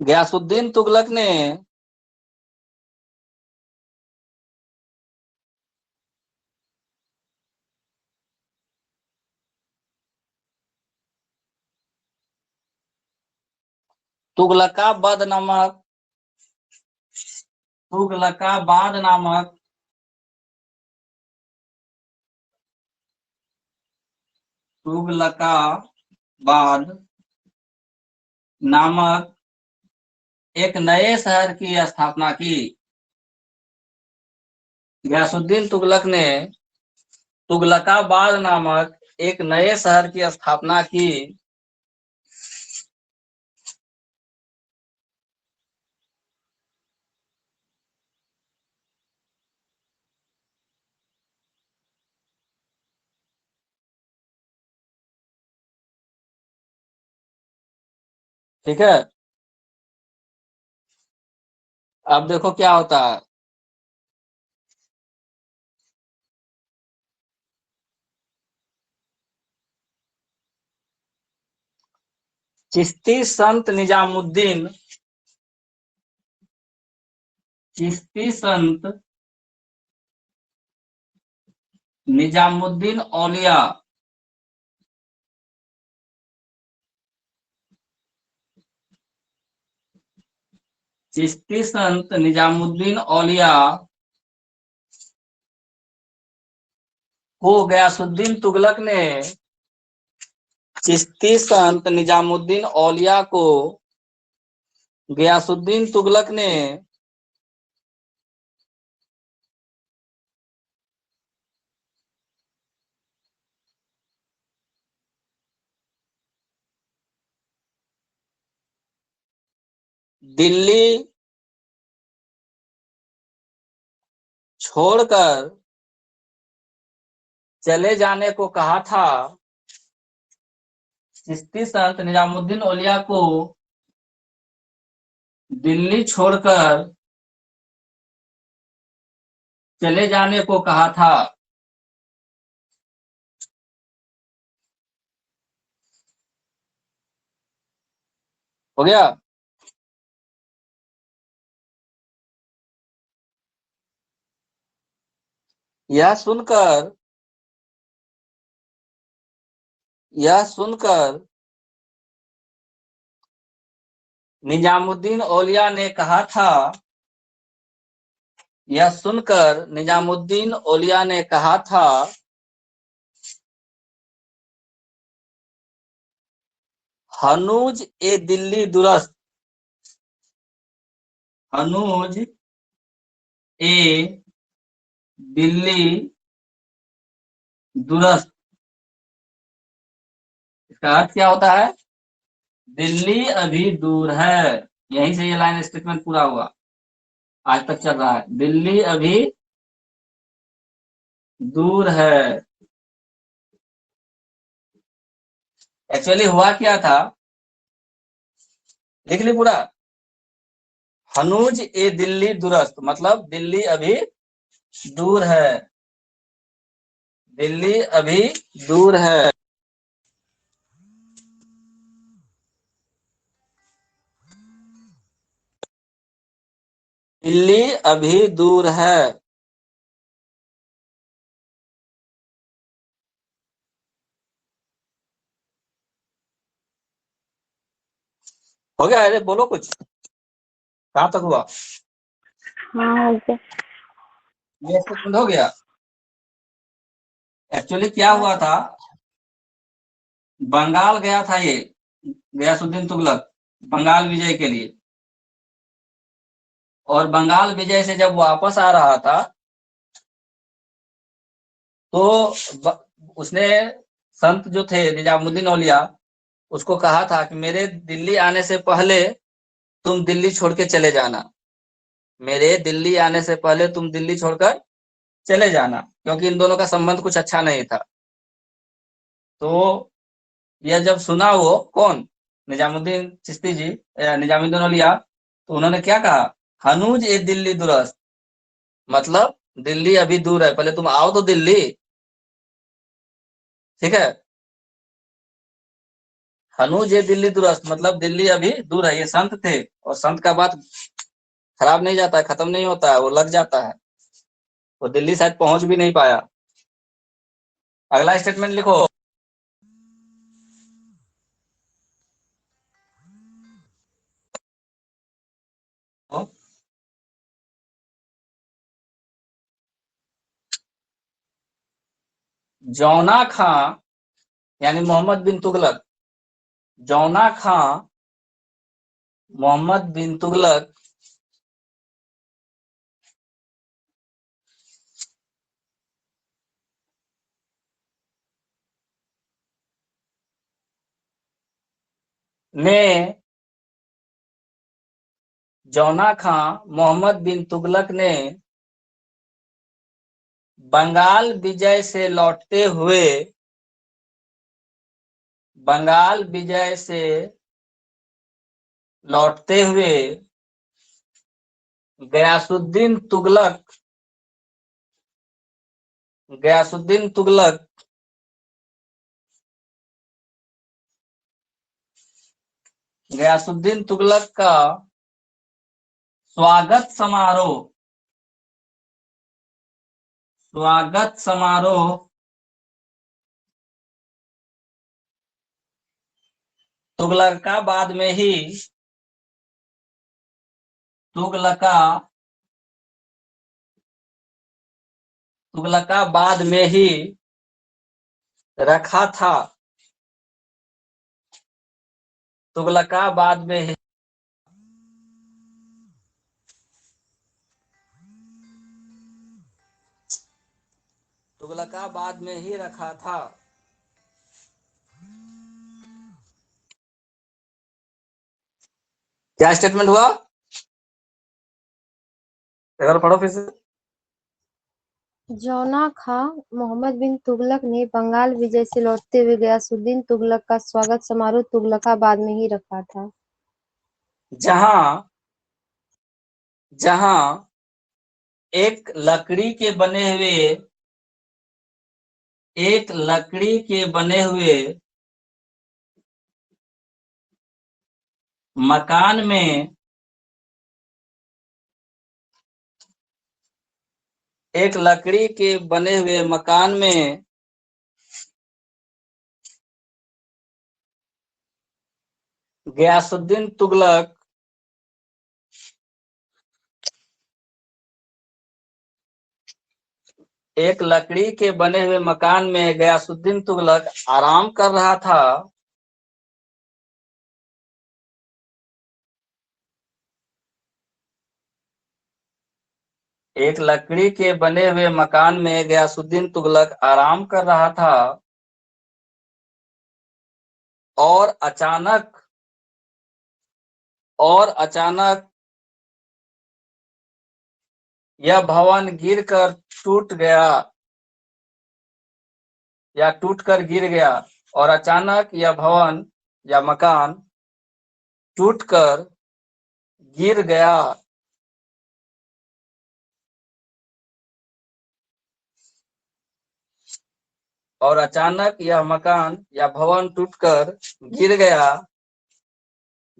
गयासुद्दीन तुगलक ने तुगलकाबाद नामक एक नए शहर की स्थापना की। गयासुद्दीन तुगलक ने तुगलकाबाद नामक एक नए शहर की स्थापना की। ठीक है। अब देखो क्या होता है। चिश्ती संत निजामुद्दीन औलिया को गयासुद्दीन तुगलक ने चिश्ती संत निजामुद्दीन औलिया को गयासुद्दीन तुगलक ने दिल्ली छोड़कर चले जाने को कहा था। चिश्ती संत निजामुद्दीन औलिया को दिल्ली छोड़कर चले जाने को कहा था। हो गया। यह सुनकर निजामुद्दीन औलिया ने कहा था, यह सुनकर निजामुद्दीन औलिया ने कहा था, हनूज ए दिल्ली दुरस्त, हनूज ए दिल्ली दुरस्त। इसका अर्थ क्या होता है? दिल्ली अभी दूर है। यहीं से ये लाइन स्टेटमेंट पूरा हुआ, आज तक चल रहा है। दिल्ली अभी दूर है। एक्चुअली हुआ क्या था, लिख ली पूरा। हनूज ए दिल्ली दुरस्त मतलब दिल्ली अभी दूर है, दिल्ली अभी दूर है। दिल्ली अभी दूर है। हो गया? अरे बोलो कुछ, कहाँ तक हुआ? हाँ हो गया। ये स्टेटमेंट हो गया। एक्चुअली क्या हुआ था, बंगाल गया था ये गयासुद्दीन तुगलक बंगाल विजय के लिए, और बंगाल विजय से जब वापस आ रहा था तो उसने संत जो थे निजामुद्दीन औलिया उसको कहा था कि मेरे दिल्ली आने से पहले तुम दिल्ली छोड़ के चले जाना, मेरे दिल्ली आने से पहले तुम दिल्ली छोड़कर चले जाना, क्योंकि इन दोनों का संबंध कुछ अच्छा नहीं था। तो यह जब सुना, वो कौन, निजामुद्दीन चिश्ती जी, निजामुद्दीन औलिया, तो उन्होंने क्या कहा, हनूज ए दिल्ली दुरस्त मतलब दिल्ली अभी दूर है, पहले तुम आओ तो दिल्ली। ठीक है, हनूज ए दिल्ली दुरस्त मतलब दिल्ली अभी दूर है। ये संत थे, और संत का बात खराब नहीं जाता है, खत्म नहीं होता है, वो लग जाता है। वो दिल्ली शायद पहुंच भी नहीं पाया। अगला स्टेटमेंट लिखो। जौना खां यानी मोहम्मद बिन तुगलक, जौना खां मोहम्मद बिन तुगलक ने, जौना खां मोहम्मद बिन तुगलक ने बंगाल विजय से लौटते हुए, बंगाल विजय से लौटते हुए गयासुद्दीन तुगलक, गयासुद्दीन तुगलक गयासुद्दीन तुगलक का स्वागत समारोह, स्वागत समारोह तुगलकाबाद में ही, तुगलकाबाद में ही रखा था, तुगलकाबाद में ही, तुगलकाबाद में ही रखा था। क्या स्टेटमेंट हुआ? एक बार पढ़ो फिर से। जौना खां मोहम्मद बिन तुगलक ने बंगाल विजय से लौटते हुए गयासुद्दीन तुगलक का स्वागत समारोह तुगलकाबाद में ही रखा था। जहां जहां एक लकड़ी के बने हुए, एक लकड़ी के बने हुए मकान में, एक लकड़ी के बने हुए मकान में गयासुद्दीन तुगलक एक लकड़ी के बने हुए मकान में गयासुद्दीन तुगलक आराम कर रहा था। एक लकड़ी के बने हुए मकान में गयासुद्दीन तुगलक आराम कर रहा था और अचानक यह भवन गिरकर टूट गया या टूटकर गिर गया। और अचानक यह भवन या मकान टूटकर गिर गया। और अचानक यह मकान या भवन टूटकर गिर गया,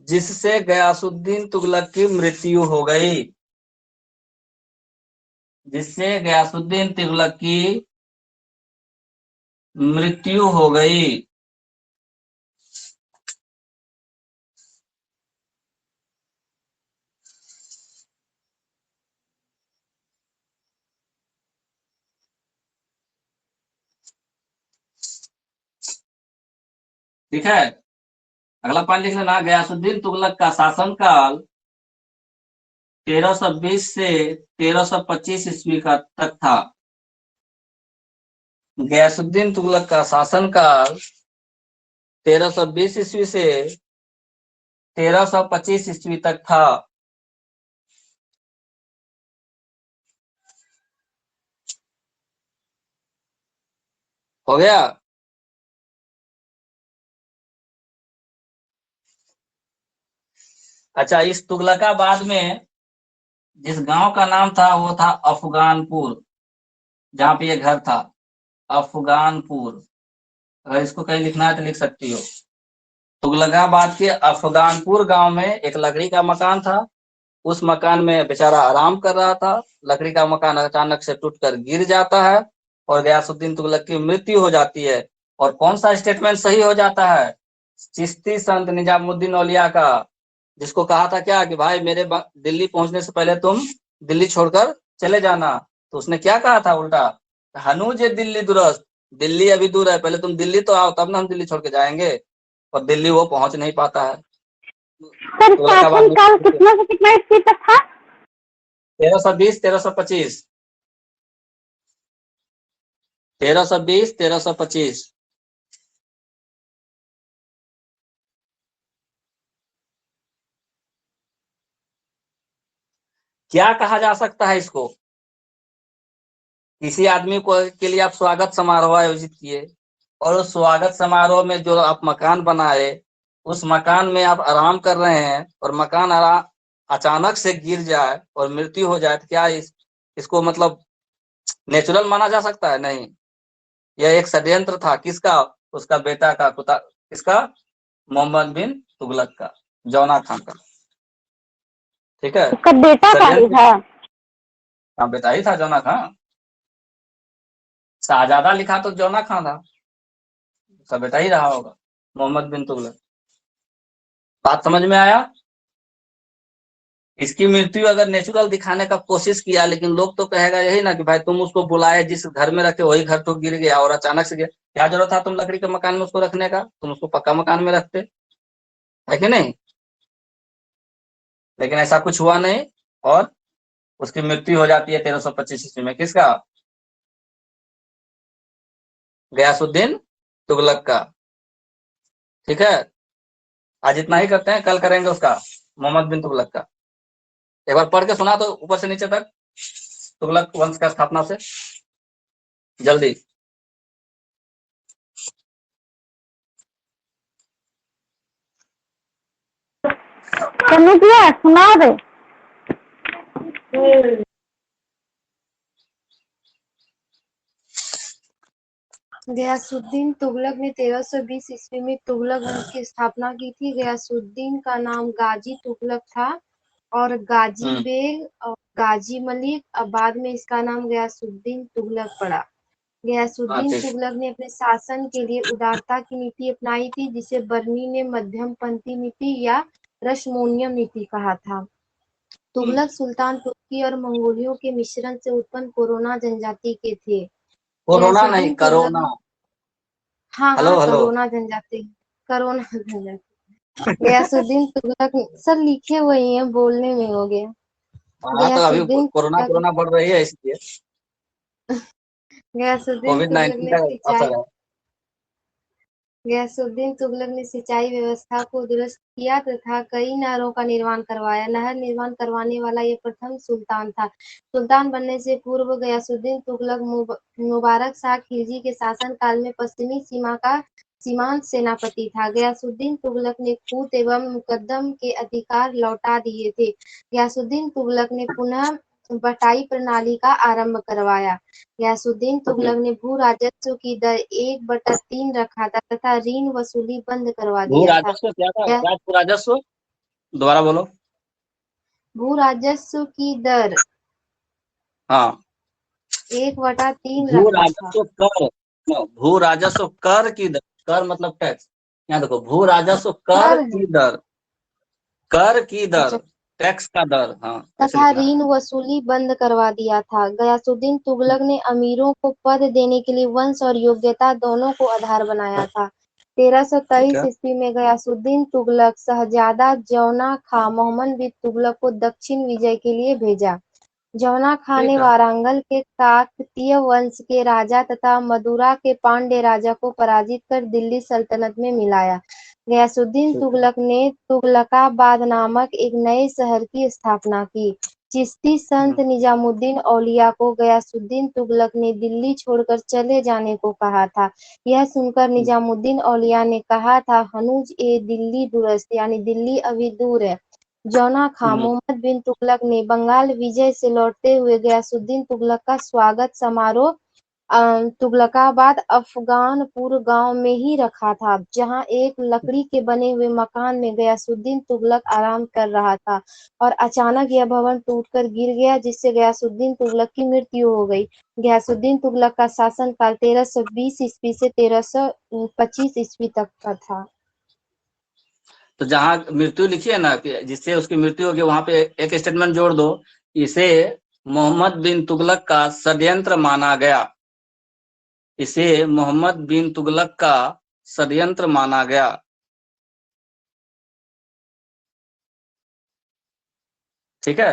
जिससे गयासुद्दीन तुगलक की मृत्यु हो गई। जिससे गयासुद्दीन तुगलक की मृत्यु हो गई। ठीक है, अगला पॉइंट लिख लेना। गयासुद्दीन तुगलक का शासनकाल 1320 से 1325 ईस्वी का तक था। गयासुद्दीन तुगलक का शासनकाल 1320 ईस्वी से 1325 ईस्वी तक था। हो गया। अच्छा, इस तुगलकाबाद में जिस गांव का नाम था वो था अफगानपुर, जहां पे ये घर था, अफगानपुर। अगर इसको कहीं लिखना है तो लिख सकती हो। तुगलकाबाद के अफगानपुर गांव में एक लकड़ी का मकान था। उस मकान में बेचारा आराम कर रहा था। लकड़ी का मकान अचानक से टूटकर गिर जाता है और गयासुद्दीन तुगलक की मृत्यु हो जाती है। और कौन सा स्टेटमेंट सही हो जाता है? चिश्ती संत निजामुद्दीन औलिया का, जिसको कहा था क्या कि भाई मेरे दिल्ली पहुंचने से पहले तुम दिल्ली छोड़कर चले जाना। तो उसने क्या कहा था उल्टा? हनुज दिल्ली दुरस्त, दिल्ली अभी दूर है, पहले तुम दिल्ली तो आओ तब ना हम दिल्ली छोड़ के जाएंगे। और दिल्ली वो पहुंच नहीं पाता है। सर शासन काल कितना से कितना ईस्वी तक था? 1320 1325। 1320 1325। क्या कहा जा सकता है इसको? किसी आदमी को के लिए आप स्वागत समारोह आयोजित किए और उस स्वागत समारोह में जो आप मकान बनाए, उस मकान में आप आराम कर रहे हैं और मकान अचानक से गिर जाए और मृत्यु हो जाए, तो क्या इसको मतलब नेचुरल माना जा सकता है? नहीं, यह एक षड्यंत्र था। किसका? उसका बेटा का, किसका? मोहम्मद बिन तुगलक का, जौना खान का। ठीक है, उसका बेटा का ही था। हाँ, बेटा ही था जौना खान। शाहजादा लिखा तो जौना खान था, उसका बेटा ही रहा होगा, मोहम्मद बिन तुगलक। बात समझ में आया? इसकी मृत्यु अगर नेचुरल दिखाने का कोशिश किया, लेकिन लोग तो कहेगा यही ना कि भाई तुम उसको बुलाए, जिस घर में रखे वही घर तो गिर गया और अचानक से गया। क्या जरूरत था तुम लकड़ी के मकान में उसको रखने का? तुम उसको पक्का मकान में रखते, है कि नहीं? लेकिन ऐसा कुछ हुआ नहीं और उसकी मृत्यु हो जाती है 1325 ईस्वी में। किसका? गयासुद्दीन तुगलक का। ठीक है, आज इतना ही करते हैं, कल करेंगे उसका, मोहम्मद बिन तुगलक का। एक बार पढ़ के सुना तो ऊपर से नीचे तक, तुगलक वंश का स्थापना से, जल्दी। समझ गया? सुना दे। गयासुद्दीन तुगलक ने 1320 ईस्वी में तुगलक वंश की स्थापना की थी। गयासुद्दीन का नाम गाजी तुगलक था और गाजी बेग और गाजी मलिक, अब बाद में इसका नाम गयासुद्दीन तुगलक पड़ा। गयासुद्दीन तुगलक ने अपने शासन के लिए उदारता की नीति अपनाई थी, जिसे बर्नी ने मध्यमपंथी नीति या रशमोनियम नीति कहा था। तुगलक सुल्तान तुर्की और मंगोलियों के मिश्रण से उत्पन्न कोरोना जनजाति के थे। कोरोना नहीं, गयासुद्दीन तुगलक करोना। हाँ हेलो हाँ हेलो। कोरोना जनजाति, कोरोना जनजाति। गयासुद्दीन तुगलक सर लिखे हुए ही हैं, बोलने में हो गया। हाँ तो अभी गयासुद्दीन कोरोना तुगलक कोरोना बढ़ रही है इसलिए। गयासुद्दीन तुगलक कोविड-19 ने का सिंचाई असर है। गयासुद्दीन तुगलक ने सिंचाई व्यवस्था को दुरुस्त किया तथा कई नहरों का निर्माण करवाया। नहर निर्माण करवाने वाला ये प्रथम सुल्तान था। सुल्तान बनने से पूर्व गयासुद्दीन तुगलक मुबारक शाह खिलजी के शासन काल में पश्चिमी सीमा का सीमांत सेनापति था। गयासुद्दीन तुगलक ने खूत एवं मुकद्दम के अधिकार लौटा दिए थे। गयासुद्दीन तुगलक ने पुनः बटाई प्रणाली का आरंभ करवाया। गयासुद्दीन तुगलक ने भू राजस्व की दर 1/3 रखा था तथा ऋण वसूली बंद करवा भू दिया था। राजस्व क्या था? क्या भू राजस्व? दोबारा बोलो। भू राजस्व की दर हाँ, 1/3 भू रखा था। राजस्व कर। भू राजस्व कर की दर, कर मतलब टैक्स। यहाँ देखो, भू राजस्व कर कर की दर, कर की दर, अच्छा टैक्स का दर, हाँ ऐसे तथा लिखना है। ऋण वसूली बंद करवा दिया था। गयासुद्दीन तुगलक ने अमीरों को पद देने के लिए वंश और योग्यता दोनों को आधार बनाया था। ठीक 1323 है। ईस्वी में गयासुद्दीन तुगलक शहजादा जौना खां मोहम्मद बिन तुगलक को दक्षिण विजय के लिए भेजा। जौना खां ने ठीक है। वारंगल के काकतीय वंश के राजा तथा मदुरा के पांड्य राजा को पराजित कर दिल्ली सल्तनत में मिलाया। गयासुद्दीन ठीक है। तुगलक ने तुगलकाबाद नामक एक नए शहर की स्थापना की। चिश्ती संत निजामुद्दीन औलिया को गयासुद्दीन तुगलक ने दिल्ली छोड़कर चले जाने को कहा था। यह सुनकर निजामुद्दीन औलिया ने कहा था, हनुज ए दिल्ली दुरस्त, यानी दिल्ली अभी दूर है। जौना खां हम्म। मोहम्मद बिन तुगलक ने बंगाल विजय से लौटते हुए गयासुद्दीन तुगलक का स्वागत समारोह तुगलकाबाद अफगानपुर गांव में ही रखा था, जहां एक लकड़ी के बने हुए मकान में गयासुद्दीन तुगलक आराम कर रहा था और अचानक यह भवन टूटकर गिर गया, जिससे गयासुद्दीन तुगलक की मृत्यु हो गई। गयासुद्दीन तुगलक का शासनकाल 1320 ईस्वी से 1325 ईस्वी तक का था। तो जहाँ मृत्यु लिखी है ना कि जिससे उसकी मृत्यु होगी, वहां पे एक स्टेटमेंट जोड़ दो, इसे मोहम्मद बिन तुगलक का षड्यंत्र माना गया। इसे मोहम्मद बिन तुगलक का षड्यंत्र माना गया। ठीक है।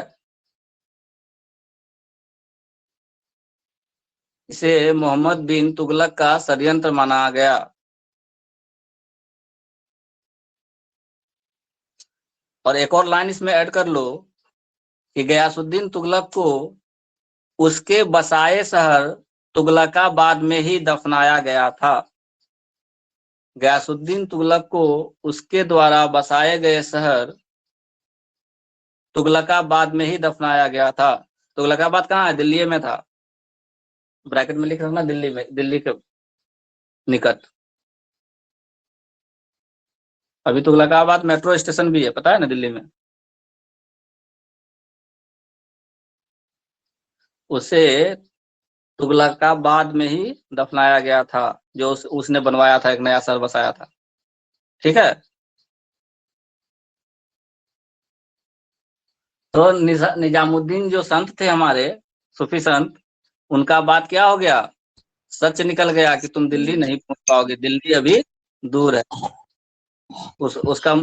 इसे मोहम्मद बिन तुगलक का षड्यंत्र माना गया। और एक और लाइन इसमें ऐड कर लो कि गयासुद्दीन तुगलक को उसके बसाए शहर तुगलकाबाद में ही दफनाया गया था। गयासुद्दीन तुगलक को उसके द्वारा बसाए गए शहर तुगलकाबाद में ही दफनाया गया था। तुगलकाबाद कहाँ है? दिल्ली में था। ब्रैकेट में लिख रहा हूं ना, दिल्ली में, दिल्ली के निकट। अभी तुगलकाबाद मेट्रो स्टेशन भी है, पता है ना, दिल्ली में। उसे तुगलकाबाद में ही दफनाया गया था, जो उसने बनवाया था, एक नया शहर बसाया था। ठीक है। तो निजामुद्दीन जो संत थे हमारे, सूफी संत, उनका बात क्या हो गया? सच निकल गया कि तुम दिल्ली नहीं पहुंच पाओगे, दिल्ली अभी दूर है। उसका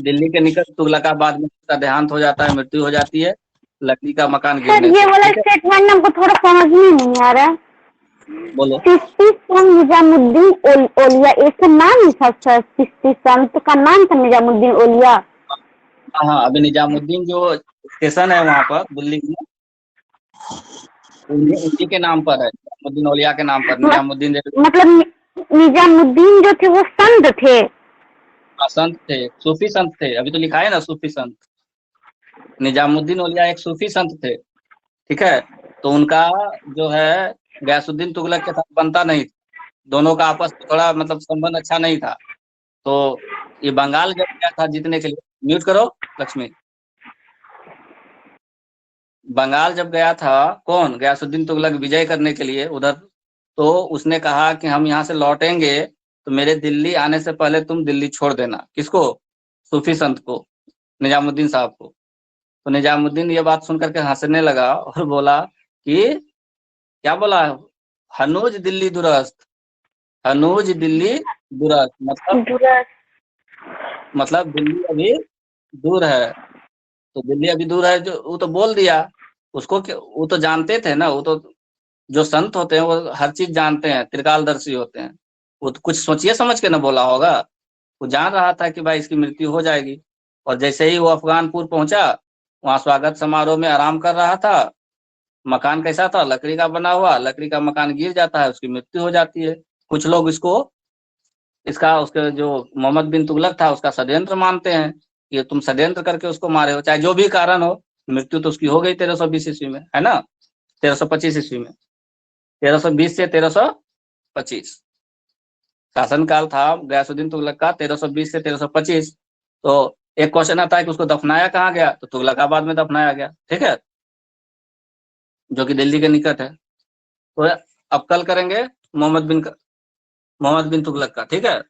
दिल्ली के निकट तुगलकाबाद में उसका देहांत हो जाता है, मृत्यु हो जाती है, लकड़ी का मकान सर गिरने ये से। वाला ठीक है। स्टेटमेंट हमको थोड़ा समझ में नहीं आ रहा। बोलो। चिश्ती संत निजामुद्दीन ओलिया, इसका नाम ही था सर? चिश्ती संत का नाम था निजामुद्दीन ओलिया? हाँ हाँ, अभी निजामुद्दीन जो स्टेशन है वहां पर दिल्ली में, उन्हीं के नाम पर है, निजामुद्दीन औलिया के नाम पर। मत, निजामुद्दीन मतलब निजामुद्दीन जो थे वो संत थे? संत थे, सूफी संत थे। अभी तो लिखा है ना सूफी संत। निजामुद्दीन औलिया एक सूफी संत थे। ठीक है। तो उनका जो है गयासुद्दीन तुगलक के साथ बनता नहीं था। दोनों का आपस में थोड़ा मतलब संबंध अच्छा नहीं था। तो ये बंगाल जब गया था जीतने के लिए, म्यूट करो लक्ष्मी। बंगाल जब गया था, कौन? गयासुद्दीन तुगलक विजय करने के लिए उधर, तो उसने कहा कि हम यहाँ से लौटेंगे तो मेरे दिल्ली आने से पहले तुम दिल्ली छोड़ देना। किसको? सूफी संत को, निजामुद्दीन साहब को। तो निजामुद्दीन ये बात सुन करके हंसने लगा और बोला कि क्या बोला, हनूज दिल्ली दुरस्त, हनूज दिल्ली दुरस्त, मतलब दिल्ली अभी दूर है। तो दिल्ली अभी दूर है, जो वो तो बोल दिया उसको, वो तो जानते थे ना, वो तो जो संत होते हैं वो हर चीज जानते हैं, त्रिकालदर्शी होते हैं। वो तो कुछ सोचिए समझ के ना बोला होगा, वो जान रहा था कि भाई इसकी मृत्यु हो जाएगी। और जैसे ही वो अफगानपुर पहुंचा, वहां स्वागत समारोह में आराम कर रहा था। मकान कैसा था, लकड़ी का बना हुआ, लकड़ी का मकान गिर जाता है, उसकी मृत्यु हो जाती है। कुछ लोग इसको, इसका उसके जो मोहम्मद बिन तुगलक था उसका षड्यंत्र मानते हैं कि तुम षड्यंत्र करके उसको मारे हो, चाहे जो भी कारण हो, मृत्यु तो उसकी हो गई 1320 ईस्वी में, है ना, 1325 ईस्वी में, 1320 से 1325 शासनकाल था गयासुद्दीन तुगलक का, 1320 से 1325। तो एक क्वेश्चन आता है कि उसको दफनाया कहाँ गया, तो तुगलकाबाद में दफनाया गया, ठीक है, जो कि दिल्ली के निकट है। तो अब कल करेंगे मोहम्मद बिन तुगलक का, ठीक है।